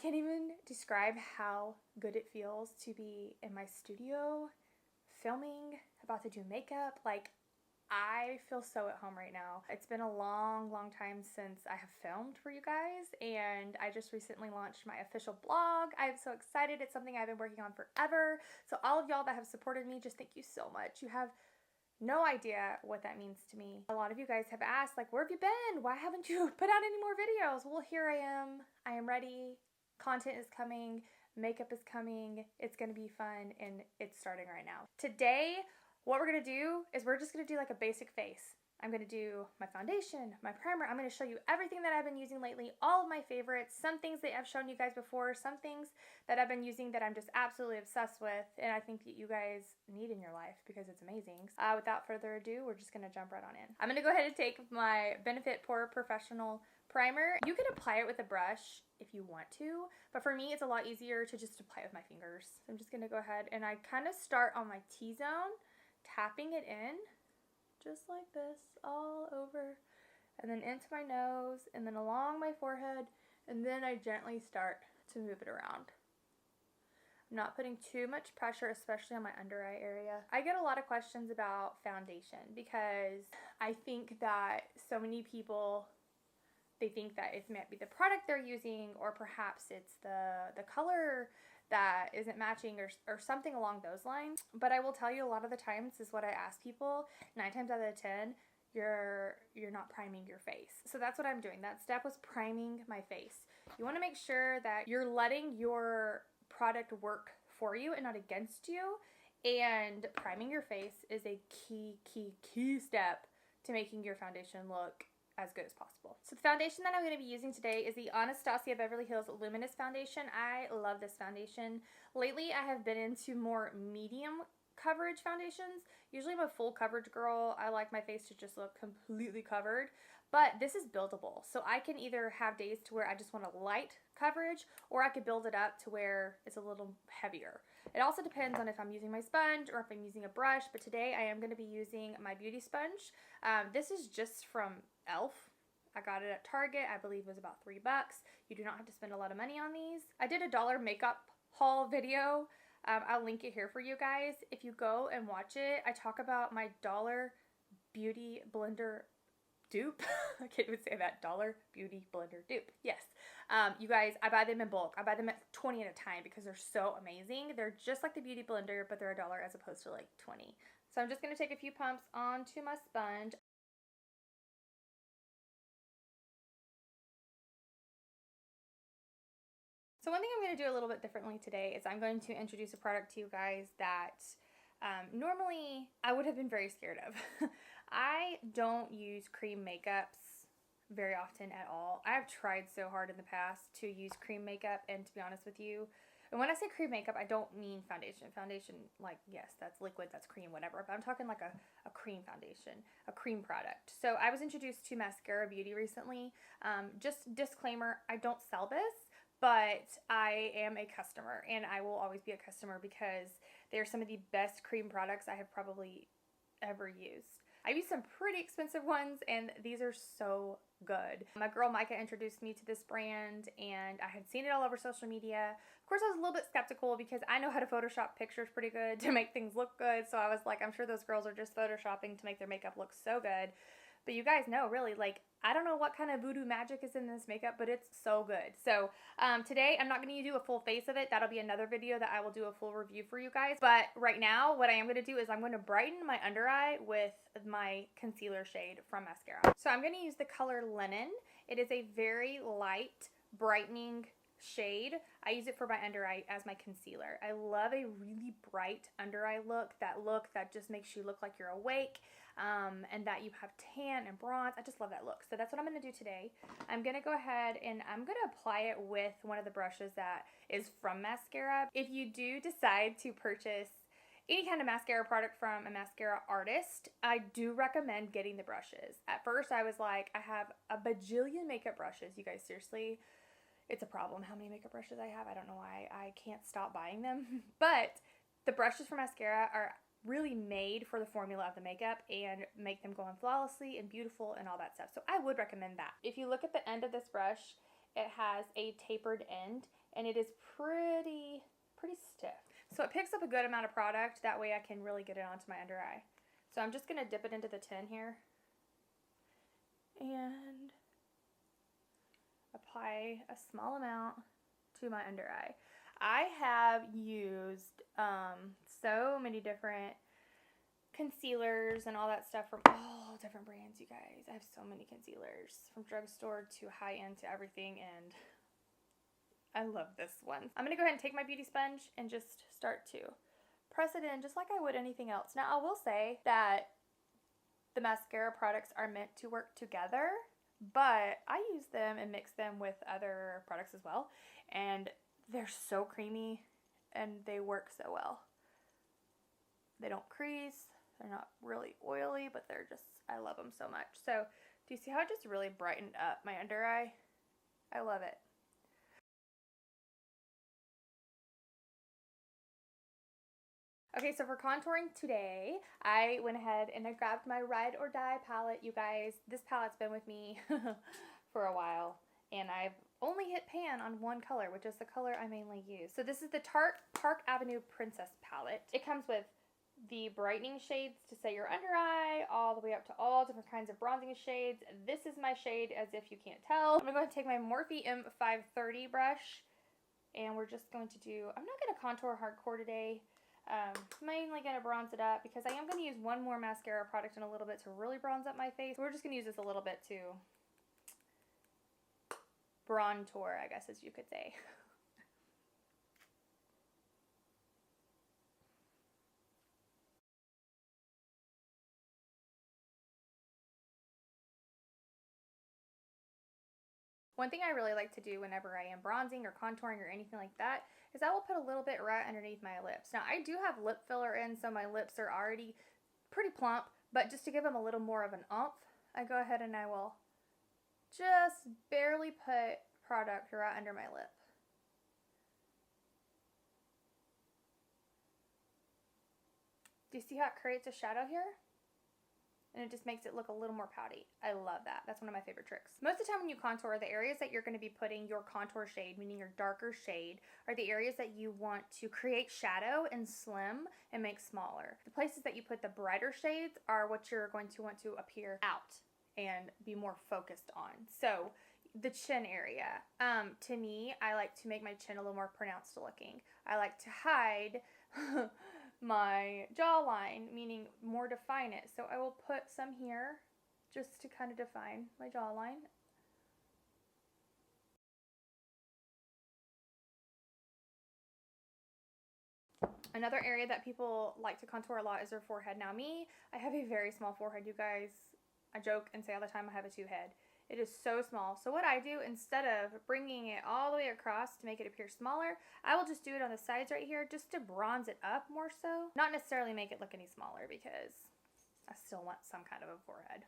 can't even describe how good it feels to be in my studio, filming, about to do makeup. Like, I feel so at home right now. It's been a long time since I have filmed for you guys, and I just recently launched my official blog. I'm so excited. It's something I've been working on forever. So all of y'all that have supported me, just thank you so much. You have no idea what that means to me. A lot of you guys have asked, like, where have you been? Why haven't you put out any more videos? Well, here I am. I am ready. Content is coming. Makeup is coming. It's gonna be fun, and it's starting right now. Today, what we're gonna do is we're just gonna do like a basic face. I'm gonna do my foundation, my primer. I'm gonna show you everything that I've been using lately, all of my favorites, some things that I've shown you guys before, some things that I've been using that I'm just absolutely obsessed with, and I think that you guys need in your life because it's amazing. Without further ado, we're just gonna jump right on in. I'm gonna go ahead and take my Benefit Pore Professional Primer. You can apply it with a brush if you want to, but for me it's a lot easier to just apply it with my fingers. So I'm just gonna go ahead and I kind of start on my T-zone, tapping it in just like this all over, and then into my nose, and then along my forehead, and then I gently start to move it around. I'm not putting too much pressure, especially on my under eye area. I get a lot of questions about foundation because I think that so many people, they think that it might be the product they're using, or perhaps it's the color that isn't matching, or something along those lines. But I will tell you, a lot of the times, is what I ask people, 9 times out of 10, you're not priming your face. So that's what I'm doing. That step was priming my face. You want to make sure that you're letting your product work for you and not against you. And priming your face is a key step to making your foundation look as good as possible. So the foundation that I'm going to be using today is the Anastasia Beverly Hills Luminous Foundation. I love this foundation. Lately, I have been into more medium coverage foundations. Usually I'm a full coverage girl. I like my face to just look completely covered, but this is buildable. So I can either have days to where I just want a light coverage, or I could build it up to where it's a little heavier. It also depends on if I'm using my sponge or if I'm using a brush, but today I am going to be using my beauty sponge. This is just from e.l.f. I got it at Target. I believe it was about $3. You do not have to spend a lot of money on these. I did a dollar makeup haul video. I'll link it here for you guys. If you go and watch it, I talk about my dollar beauty blender dupe. I can't even say that. Dollar beauty blender dupe. Yes. You guys, I buy them in bulk. I buy them at 20 at a time because they're so amazing. They're just like the beauty blender, but they're $1 as opposed to like 20. So I'm just going to take a few pumps onto my sponge. So one thing I'm going to do a little bit differently today is I'm going to introduce a product to you guys that normally I would have been very scared of. I don't use cream makeups very often at all. I've tried so hard in the past to use cream makeup, and to be honest with you, and when I say cream makeup, I don't mean foundation. Foundation, like, yes, that's liquid, that's cream, whatever. But I'm talking like a cream foundation, a cream product. So I was introduced to Mascara Beauty recently. Just disclaimer, I don't sell this, but I am a customer, and I will always be a customer because they're some of the best cream products I have probably ever used. I've used some pretty expensive ones, and these are so good. My girl Micah introduced me to this brand, and I had seen it all over social media. Of course, I was a little bit skeptical because I know how to Photoshop pictures pretty good to make things look good, so I was like, I'm sure those girls are just Photoshopping to make their makeup look so good. But you guys know, really, like, I don't know what kind of voodoo magic is in this makeup, but it's so good. So today I'm not going to do a full face of it. That'll be another video that I will do a full review for you guys. But right now, what I am going to do is I'm going to brighten my under eye with my concealer shade from mascara. So I'm going to use the color Linen. It is a very light, brightening shade. I use it for my under eye as my concealer. I love a really bright under eye look that just makes you look like you're awake, and that you have tan and bronze. I just love that look. So that's what I'm going to do today. I'm going to go ahead and I'm going to apply it with one of the brushes that is from mascara. If you do decide to purchase any kind of mascara product from a mascara artist, I do recommend getting the brushes. At first I was like, I have a bajillion makeup brushes. You guys, seriously, it's a problem how many makeup brushes I have. I don't know why. I can't stop buying them. But the brushes for mascara are really made for the formula of the makeup and make them go on flawlessly and beautiful and all that stuff. So I would recommend that. If you look at the end of this brush, it has a tapered end, and it is pretty stiff. So it picks up a good amount of product. That way I can really get it onto my under eye. So I'm just going to dip it into the tin here and apply a small amount to my under eye. I have used so many different concealers and all that stuff from all different brands, you guys. I have so many concealers from drugstore to high-end to everything, and I love this one. I'm going to go ahead and take my beauty sponge and just start to press it in just like I would anything else. Now, I will say that the mascara products are meant to work together, but I use them and mix them with other products as well, and they're so creamy and they work so well. They don't crease, they're not really oily, but they're just, I love them so much. So, do you see how it just really brightened up my under eye? I love it. Okay, so for contouring today, I went ahead and I grabbed my Ride or Die palette. You guys, this palette's been with me for a while, and I've only hit pan on one color, which is the color I mainly use. So this is the Tarte Park Avenue Princess palette. It comes with the brightening shades to set your under eye, all the way up to all different kinds of bronzing shades. This is my shade, as if you can't tell. I'm going to go ahead and take my Morphe M530 brush, and we're just going to do, I'm not going to contour hardcore today. Mainly going to bronze it up because I am going to use one more mascara product in a little bit to really bronze up my face. We're just going to use this a little bit to bronzer, I guess, as you could say. One thing I really like to do whenever I am bronzing or contouring or anything like that is I will put a little bit right underneath my lips. Now, I do have lip filler in, so my lips are already pretty plump, but just to give them a little more of an oomph, I go ahead and I will just barely put product right under my lip. Do you see how it creates a shadow here? And it just makes it look a little more pouty. I love that. That's one of my favorite tricks. Most of the time when you contour, the areas that you're going to be putting your contour shade, meaning your darker shade, are the areas that you want to create shadow and slim and make smaller. The places that you put the brighter shades are what you're going to want to appear out and be more focused on. So the chin area. To me, I like to make my chin a little more pronounced looking. I like to hide my jawline, meaning more define it. So I will put some here just to kind of define my jawline. Another area that people like to contour a lot is their forehead. Now me, I have a very small forehead, you guys. I joke and say all the time I have a 2 head. It is so small. So what I do, instead of bringing it all the way across to make it appear smaller, I will just do it on the sides right here just to bronze it up more so. Not necessarily make it look any smaller because I still want some kind of a forehead.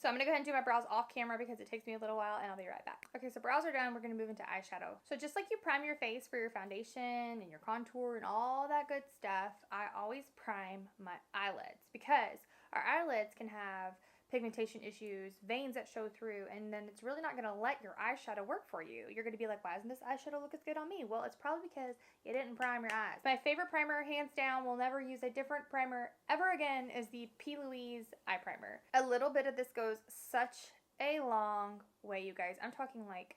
So I'm going to go ahead and do my brows off camera because it takes me a little while, and I'll be right back. Okay, so brows are done. We're going to move into eyeshadow. So just like you prime your face for your foundation and your contour and all that good stuff, I always prime my eyelids because our eyelids can have pigmentation issues, veins that show through, and then it's really not going to let your eyeshadow work for you. You're going to be like, why doesn't this eyeshadow look as good on me? Well, it's probably because you didn't prime your eyes. My favorite primer, hands down, will never use a different primer ever again, is the P. Louise eye primer. A little bit of this goes such a long way, you guys. I'm talking like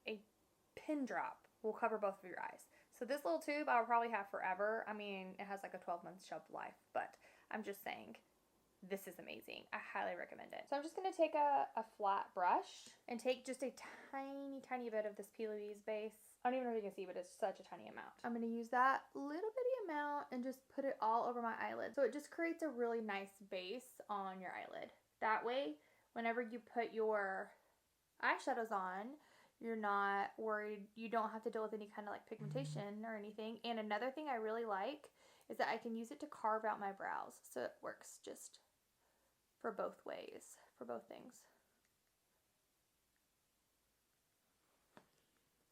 a pin drop will cover both of your eyes. So this little tube I'll probably have forever. I mean, it has like a 12-month shelf life, but I'm just saying, this is amazing. I highly recommend it. So I'm just going to take a flat brush and take just a tiny bit of this P. Louise base. I don't even know if you can see, but it's such a tiny amount. I'm going to use that little bitty amount and just put it all over my eyelid. So it just creates a really nice base on your eyelid. That way, whenever you put your eyeshadows on, you're not worried. You don't have to deal with any kind of like pigmentation or anything. And another thing I really like is that I can use it to carve out my brows. So it works just for both ways, for both things.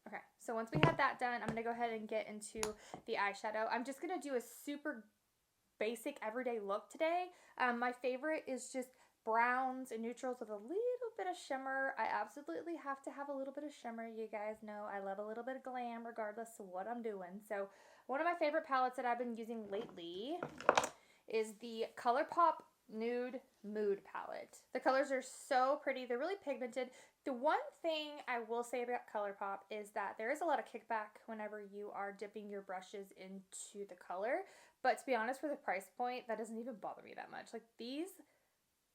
Okay, so once we have that done, I'm going to go ahead and get into the eyeshadow. I'm just going to do a super basic everyday look today. My favorite is just browns and neutrals with a little bit of shimmer. I absolutely have to have a little bit of shimmer. You guys know I love a little bit of glam regardless of what I'm doing. So one of my favorite palettes that I've been using lately is the ColourPop Nude Mood palette. The colors are so pretty. They're really pigmented. The one thing I will say about ColourPop is that there is a lot of kickback whenever you are dipping your brushes into the color. But to be honest, for the price point, that doesn't even bother me that much. Like, these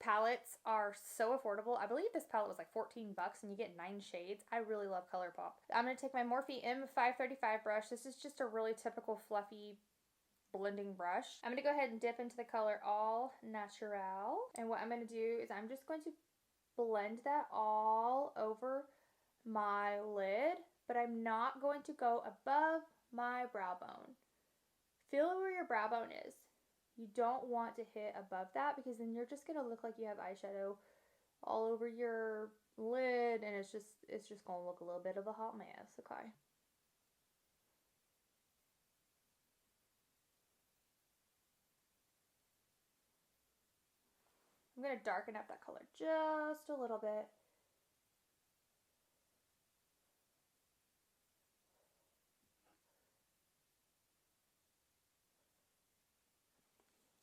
palettes are so affordable. I believe this palette was like 14 bucks and you get 9 shades. I really love ColourPop. I'm going to take my Morphe M535 brush. This is just a really typical fluffy blending brush. I'm going to go ahead and dip into the color All Natural. And what I'm going to do is I'm just going to blend that all over my lid, but I'm not going to go above my brow bone. Feel where your brow bone is. You don't want to hit above that because then you're just going to look like you have eyeshadow all over your lid, and it's just going to look a little bit of a hot mess, okay? I'm going to darken up that color just a little bit.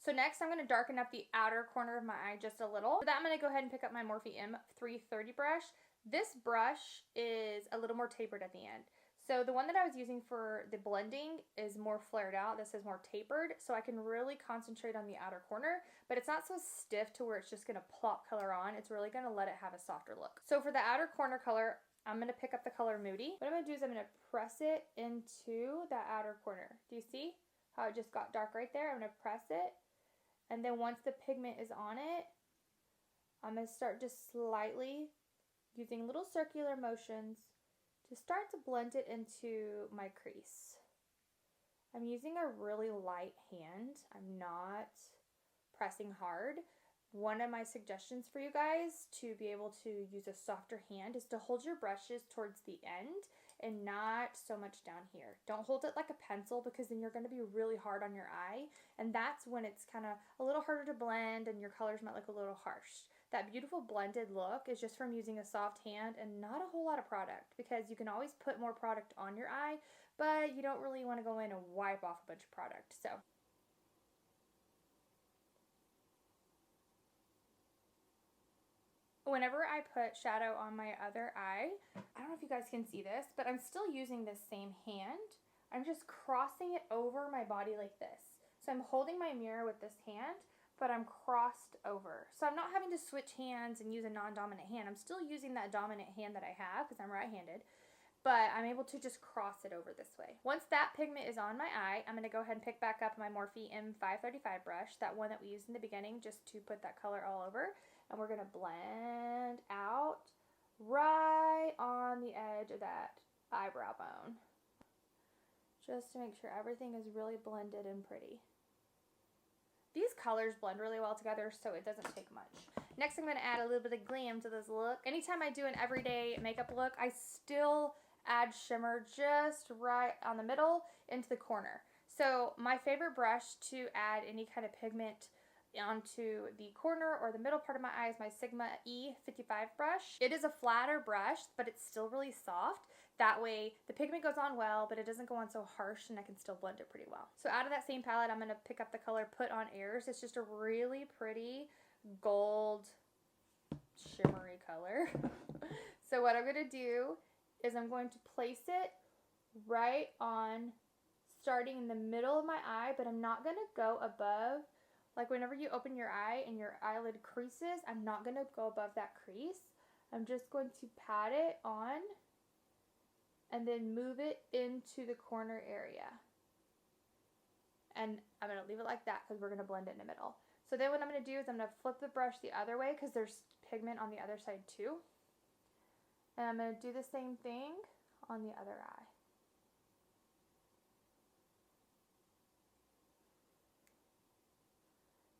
So next I'm going to darken up the outer corner of my eye just a little. For that I'm going to go ahead and pick up my Morphe M330 brush. This brush is a little more tapered at the end. So the one that I was using for the blending is more flared out. This is more tapered, so I can really concentrate on the outer corner, but it's not so stiff to where it's just going to plop color on. It's really going to let it have a softer look. So for the outer corner color, I'm going to pick up the color Moody. What I'm going to do is I'm going to press it into that outer corner. Do you see how it just got dark right there? I'm going to press it, and then once the pigment is on it, I'm going to start just slightly using little circular motions to start to blend it into my crease. I'm using a really light hand. I'm not pressing hard. One of my suggestions for you guys to be able to use a softer hand is to hold your brushes towards the end and not so much down here. Don't hold it like a pencil because then you're going to be really hard on your eye, and that's when it's kind of a little harder to blend and your colors might look a little harsh. That beautiful blended look is just from using a soft hand and not a whole lot of product, because you can always put more product on your eye, but you don't really want to go in and wipe off a bunch of product. So whenever I put shadow on my other eye, I don't know if you guys can see this, but I'm still using this same hand. I'm just crossing it over my body like this. So I'm holding my mirror with this hand, but I'm crossed over. So I'm not having to switch hands and use a non-dominant hand. I'm still using that dominant hand that I have because I'm right-handed, but I'm able to just cross it over this way. Once that pigment is on my eye, I'm going to go ahead and pick back up my Morphe M535 brush, that one that we used in the beginning, just to put that color all over. And we're going to blend out right on the edge of that eyebrow bone, just to make sure everything is really blended and pretty. These colors blend really well together, so it doesn't take much. Next, I'm going to add a little bit of glam to this look. Anytime I do an everyday makeup look, I still add shimmer just right on the middle into the corner. So my favorite brush to add any kind of pigment onto the corner or the middle part of my eye is my Sigma E55 brush. It is a flatter brush, but it's still really soft. That way the pigment goes on well, but it doesn't go on so harsh, and I can still blend it pretty well. So out of that same palette, I'm going to pick up the color Put On Airs. It's just a really pretty gold shimmery color. So what I'm going to do is I'm going to place it right on, starting in the middle of my eye, but I'm not going to go above. Like whenever you open your eye and your eyelid creases, I'm not going to go above that crease. I'm just going to pat it on and then move it into the corner area. And I'm going to leave it like that because we're going to blend it in the middle. So then what I'm going to do is I'm going to flip the brush the other way because there's pigment on the other side too. And I'm going to do the same thing on the other eye.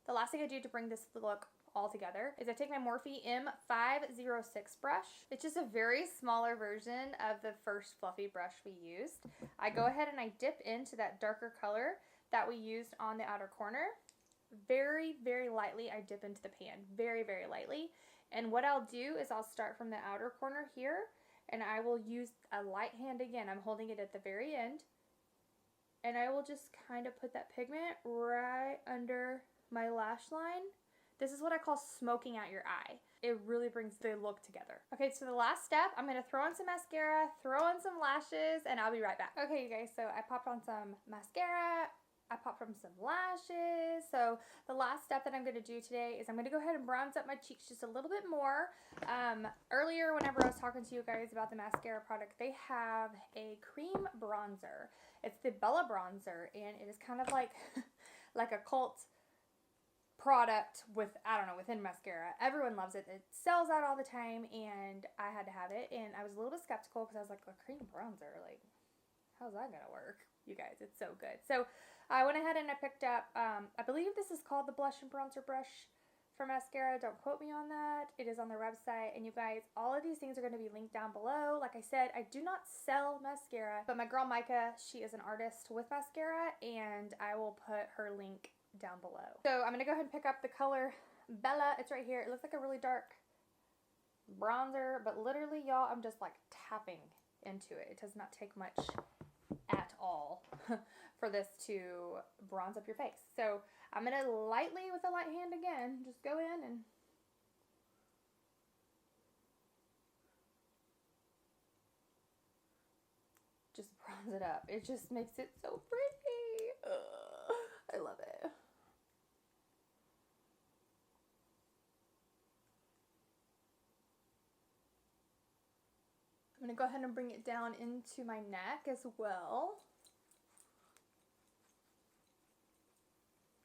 The last thing I do to bring this look all together is I take my Morphe M506 brush. It's just a very smaller version of the first fluffy brush we used. I go ahead and I dip into that darker color that we used on the outer corner, very, very lightly. I dip into the pan very, very lightly. And what I'll do is I'll start from the outer corner here, and I will use a light hand again. I'm holding it at the very end. And I will just kind of put that pigment right under my lash line. This is what I call smoking out your eye. It really brings the look together. Okay, so the last step, I'm gonna throw on some mascara, throw on some lashes, and I'll be right back. Okay, you guys, so I popped on some mascara, I popped on some lashes. So the last step that I'm gonna do today is I'm gonna go ahead and bronze up my cheeks just a little bit more. Earlier, whenever I was talking to you guys about the mascara product, they have a cream bronzer. It's the Bella bronzer, and it is kind of like, like a cult product with, I don't know, within mascara. Everyone loves it. It sells out all the time, and I had to have it, and I was a little bit skeptical because I was like, a cream bronzer, like, how's that gonna work? You guys, it's so good. So I went ahead and I picked up, I believe this is called the Blush and Bronzer Brush for mascara. Don't quote me on that. It is on their website, and you guys, all of these things are going to be linked down below. Like I said, I do not sell mascara, but my girl Micah, she is an artist with mascara, and I will put her link down below. So I'm going to go ahead and pick up the color Bella. It's right here. It looks like a really dark bronzer, but literally, y'all, I'm just like tapping into it. It does not take much at all for this to bronze up your face. So I'm going to lightly, with a light hand again, just go in and just bronze it up. It just makes it so pretty. Ugh, I love it. I'm going to go ahead and bring it down into my neck as well.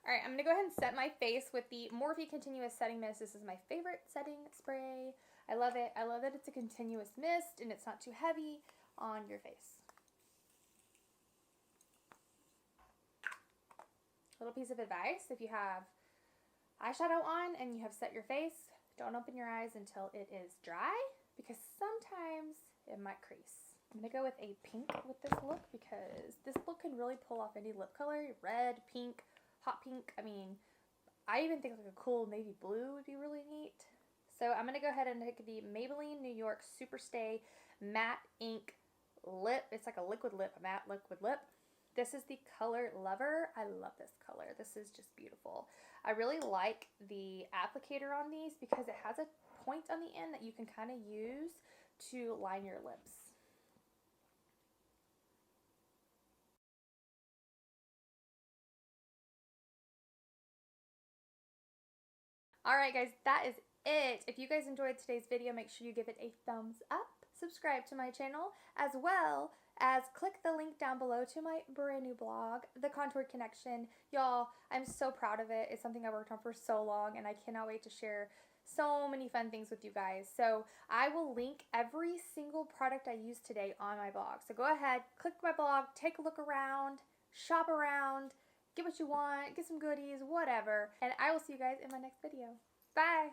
Alright, I'm going to go ahead and set my face with the Morphe Continuous Setting Mist. This is my favorite setting spray. I love it. I love that it's a continuous mist and it's not too heavy on your face. Little piece of advice, if you have eyeshadow on and you have set your face, don't open your eyes until it is dry, because sometimes it might crease. I'm going to go with a pink with this look, because this look can really pull off any lip color. Red, pink, hot pink. I mean, I even think like a cool navy blue would be really neat. So I'm going to go ahead and take the Maybelline New York Superstay Matte Ink Lip. It's like a liquid lip, a matte liquid lip. This is the color Lover. I love this color. This is just beautiful. I really like the applicator on these because it has a point on the end that you can kind of use to line your lips. Alright guys, that is it. If you guys enjoyed today's video, make sure you give it a thumbs up, subscribe to my channel, as well as click the link down below to my brand new blog, The Contoured Connection. Y'all, I'm so proud of it. It's something I worked on for so long, and I cannot wait to share so many fun things with you guys. So I will link every single product I used today on my blog. So go ahead, click my blog, take a look around, shop around, get what you want, get some goodies, whatever. And I will see you guys in my next video. Bye!